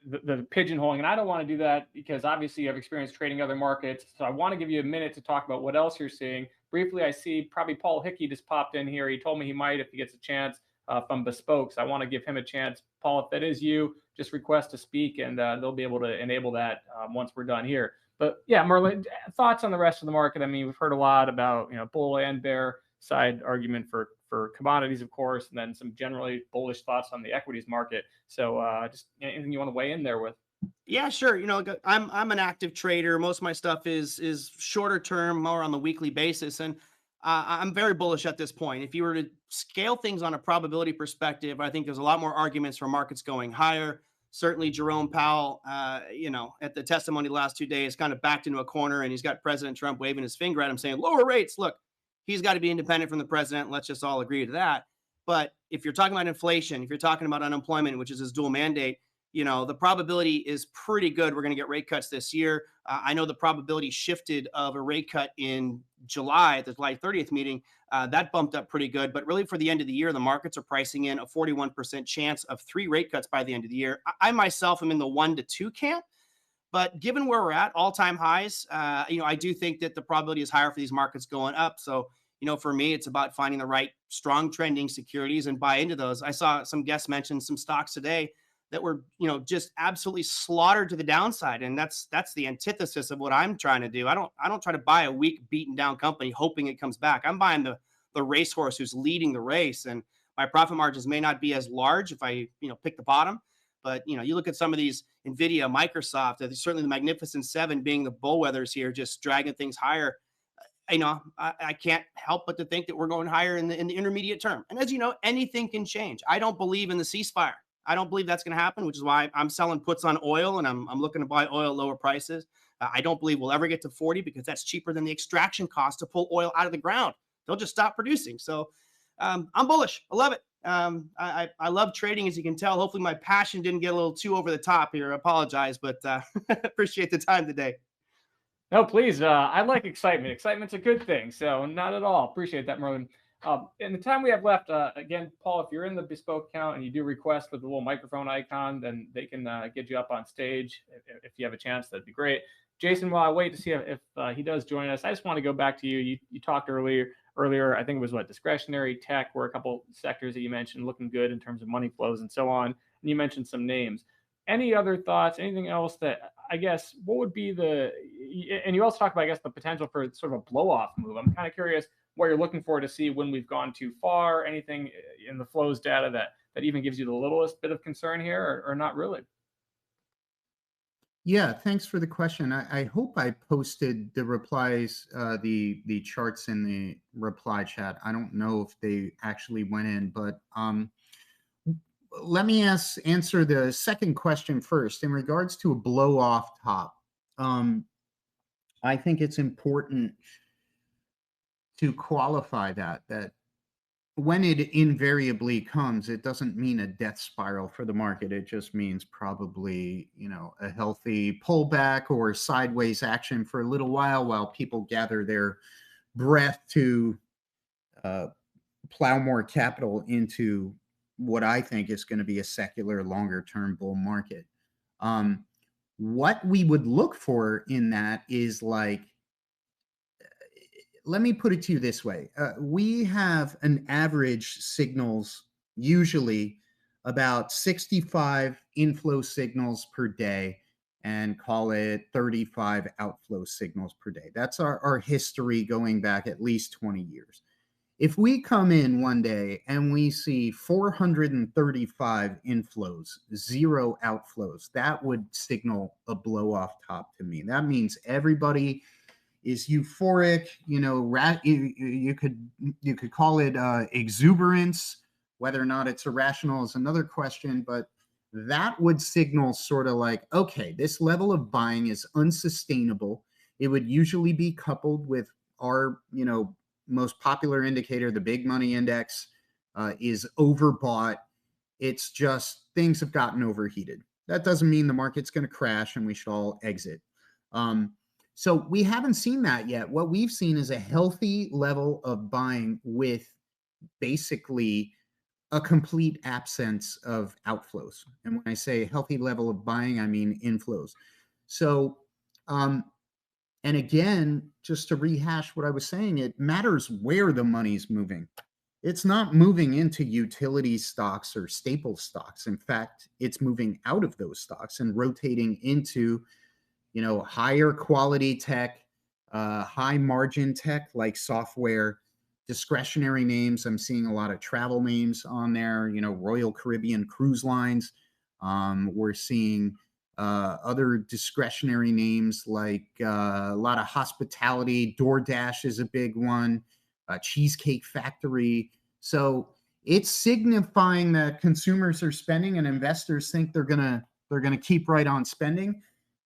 the pigeonholing, and I don't want to do that because obviously you have experience trading other markets. So I want to give you a minute to talk about what else you're seeing. Briefly, I see probably Paul Hickey just popped in here. He told me he might if he gets a chance from Bespoke. So I want to give him a chance. Paul, if that is you, just request to speak, and they'll be able to enable that once we're done here. But yeah, Merlin, thoughts on the rest of the market? I mean, we've heard a lot about bull and bear side argument for commodities, of course, and then some generally bullish thoughts on the equities market. So just anything you want to weigh in there with? Yeah, sure. I'm an active trader. Most of my stuff is shorter term, more on the weekly basis. And I'm very bullish at this point. If you were to scale things on a probability perspective, I think there's a lot more arguments for markets going higher. Certainly Jerome Powell, at the testimony the last 2 days, kind of backed into a corner, and he's got President Trump waving his finger at him saying, lower rates. Look, he's got to be independent from the president. Let's just all agree to that. But if you're talking about inflation, if you're talking about unemployment, which is his dual mandate, the probability is pretty good. We're going to get rate cuts this year. I know the probability shifted of a rate cut in July at the July 30th meeting. That bumped up pretty good. But really for the end of the year, the markets are pricing in a 41% chance of 3 rate cuts by the end of the year. I myself am in the 1 to 2 camp. But given where we're at, all-time highs, I do think that the probability is higher for these markets going up. So, for me, it's about finding the right strong trending securities and buy into those. I saw some guests mention some stocks today that were, just absolutely slaughtered to the downside. And that's the antithesis of what I'm trying to do. I don't try to buy a weak, beaten down company hoping it comes back. I'm buying the racehorse who's leading the race. And my profit margins may not be as large if I, pick the bottom. But, you look at some of these NVIDIA, Microsoft, certainly the Magnificent Seven being the bellwethers here, just dragging things higher. I can't help but to think that we're going higher in the intermediate term. And as you know, anything can change. I don't believe in the ceasefire. I don't believe that's going to happen, which is why I'm selling puts on oil, and I'm looking to buy oil at lower prices. I don't believe we'll ever get to 40 because that's cheaper than the extraction cost to pull oil out of the ground. They'll just stop producing. So I'm bullish. I love it. I love trading, as you can tell. Hopefully my passion didn't get a little too over the top here. I apologize, but appreciate the time today. No, please. I like excitement. Excitement's a good thing. So not at all. Appreciate that, Merlin. In the time we have left, again, Paul, if you're in the Bespoke account and you do request with the little microphone icon, then they can get you up on stage. If you have a chance, that'd be great. Jason, while I wait to see if he does join us, I just want to go back to you. You talked earlier, I think it was discretionary tech were a couple sectors that you mentioned looking good in terms of money flows and so on. And you mentioned some names. Any other thoughts, anything else that I guess, what would be and you also talked about, I guess, the potential for sort of a blow off move. I'm kind of curious what you're looking for to see when we've gone too far, anything in the flows data that even gives you the littlest bit of concern here or not really? Yeah, thanks for the question. I hope I posted the replies, the charts in the reply chat. I don't know if they actually went in, but let me answer the second question first. In regards to a blow off top, I think it's important to qualify that when it invariably comes, it doesn't mean a death spiral for the market. It just means probably, a healthy pullback or sideways action for a little while people gather their breath to plow more capital into what I think is going to be a secular longer-term bull market. What we would look for in that is let me put it to you this way. We have an average signals, usually about 65 inflow signals per day, and call it 35 outflow signals per day. That's our history going back at least 20 years. If we come in one day and we see 435 inflows, 0 outflows, that would signal a blow off top to me. That means everybody is euphoric. You could call it exuberance. Whether or not it's irrational is another question, but that would signal sort of like, okay, this level of buying is unsustainable. It would usually be coupled with our, most popular indicator, the big money index, is overbought. It's just things have gotten overheated. That doesn't mean the market's going to crash and we should all exit. So we haven't seen that yet. What we've seen is a healthy level of buying with basically a complete absence of outflows. And when I say healthy level of buying, I mean inflows. So, and again, just to rehash what I was saying, it matters where the money's moving. It's not moving into utility stocks or staple stocks. In fact, it's moving out of those stocks and rotating into, higher quality tech, high margin tech like software, discretionary names. I'm seeing a lot of travel names on there, Royal Caribbean Cruise Lines. We're seeing other discretionary names like a lot of hospitality. DoorDash is a big one, Cheesecake Factory. So it's signifying that consumers are spending and investors think they're gonna keep right on spending.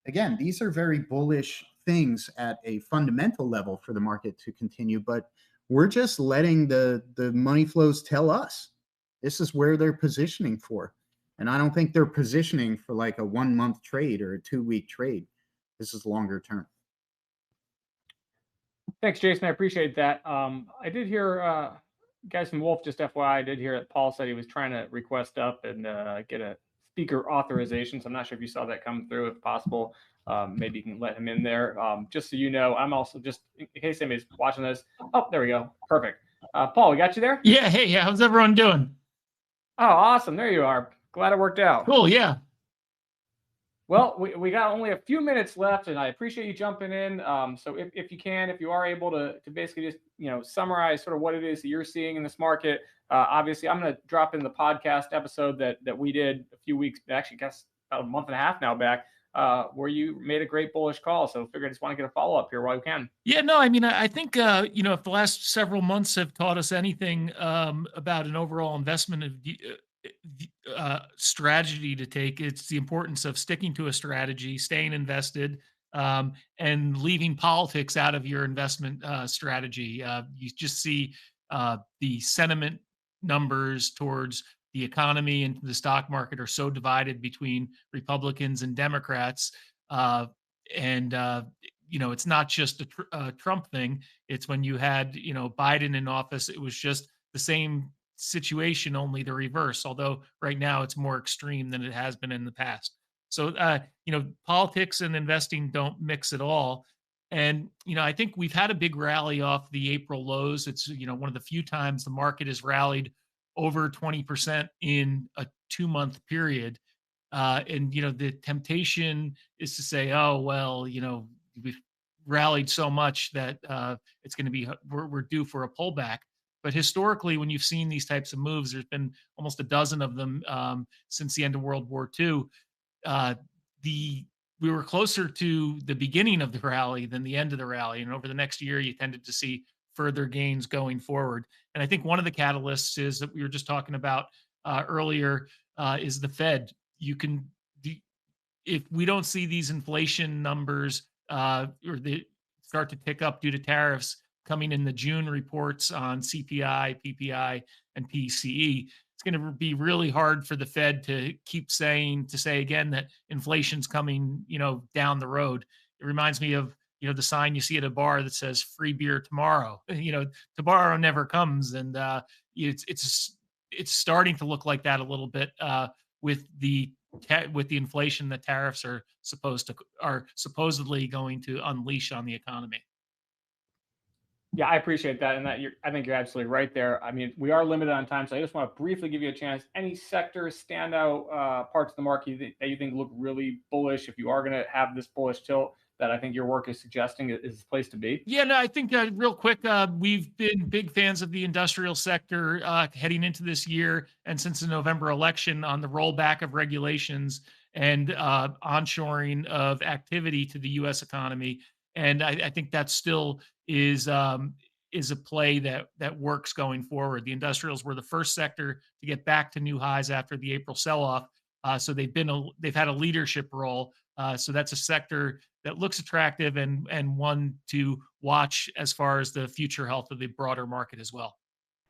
Again, these are very bullish things at a fundamental level for the market to continue, but we're just letting the money flows tell us this is where they're positioning for. And I don't think they're positioning for like a 1-month trade or a 2-week trade. This is longer term. Thanks, Jason. I appreciate that. I did hear, guys from Wolf, just FYI, I did hear that Paul said he was trying to request up and get a speaker authorization. So I'm not sure if you saw that come through. If possible, maybe you can let him in there. Just so you know, I'm also, just in case anybody's watching this. Oh, there we go. Perfect. Paul, we got you there? Yeah. Hey, how's everyone doing? Oh, awesome. There you are. Glad it worked out. Cool. Yeah. Well, we got only a few minutes left, and I appreciate you jumping in. So if you are able to basically just summarize sort of what it is that you're seeing in this market. Obviously, I'm going to drop in the podcast episode that we did a few weeks, actually, guess about a month and a half now back, where you made a great bullish call. So I figured I just want to get a follow up here while we can. Yeah. No, I mean, I think if the last several months have taught us anything about an overall investment strategy to take, it's the importance of sticking to a strategy, staying invested, and leaving politics out of your investment strategy. You just see the sentiment numbers towards the economy and the stock market are so divided between Republicans and Democrats. It's not just a Trump thing. It's when you had, Biden in office, it was just the same situation, only the reverse, although right now it's more extreme than it has been in the past. So, politics and investing don't mix at all. And, I think we've had a big rally off the April lows. It's, one of the few times the market has rallied over 20% in a 2-month period. The temptation is to say, oh, well, we've rallied so much that it's going to be, we're due for a pullback. But historically, when you've seen these types of moves, there's been almost a dozen of them since the end of World War II. We were closer to the beginning of the rally than the end of the rally. And over the next year, you tended to see further gains going forward. And I think one of the catalysts is that we were just talking about earlier is the Fed. If we don't see these inflation numbers or they start to tick up due to tariffs coming in the June reports on CPI, PPI, and PCE, it's going to be really hard for the Fed to say again that inflation's coming, down the road. It reminds me of, the sign you see at a bar that says free beer tomorrow. Tomorrow never comes. And it's starting to look like that a little bit with the inflation that tariffs are supposedly going to unleash on the economy. Yeah, I appreciate that. And I think you're absolutely right there. I mean, we are limited on time, so I just want to briefly give you a chance. Any sectors, standout parts of the market that you think look really bullish, if you are going to have this bullish tilt, that I think your work is suggesting is the place to be? Yeah, no, I think real quick, we've been big fans of the industrial sector heading into this year and since the November election on the rollback of regulations and onshoring of activity to the U.S. economy. And I think that still is a play that works going forward. The industrials were the first sector to get back to new highs after the April sell-off. So they've had a leadership role. So that's a sector that looks attractive and one to watch as far as the future health of the broader market as well.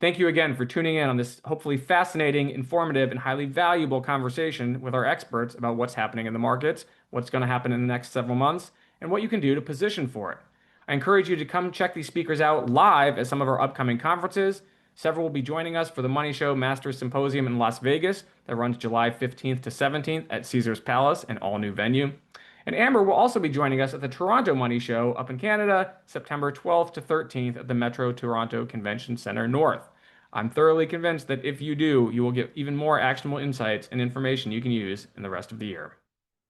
Thank you again for tuning in on this hopefully fascinating, informative, and highly valuable conversation with our experts about what's happening in the markets, what's going to happen in the next several months, and what you can do to position for it. I encourage you to come check these speakers out live at some of our upcoming conferences. Several will be joining us for the Money Show Masters Symposium in Las Vegas that runs July 15th to 17th at Caesars Palace, an all-new venue. And Amber will also be joining us at the Toronto Money Show up in Canada, September 12th to 13th at the Metro Toronto Convention Center North. I'm thoroughly convinced that if you do, you will get even more actionable insights and information you can use in the rest of the year.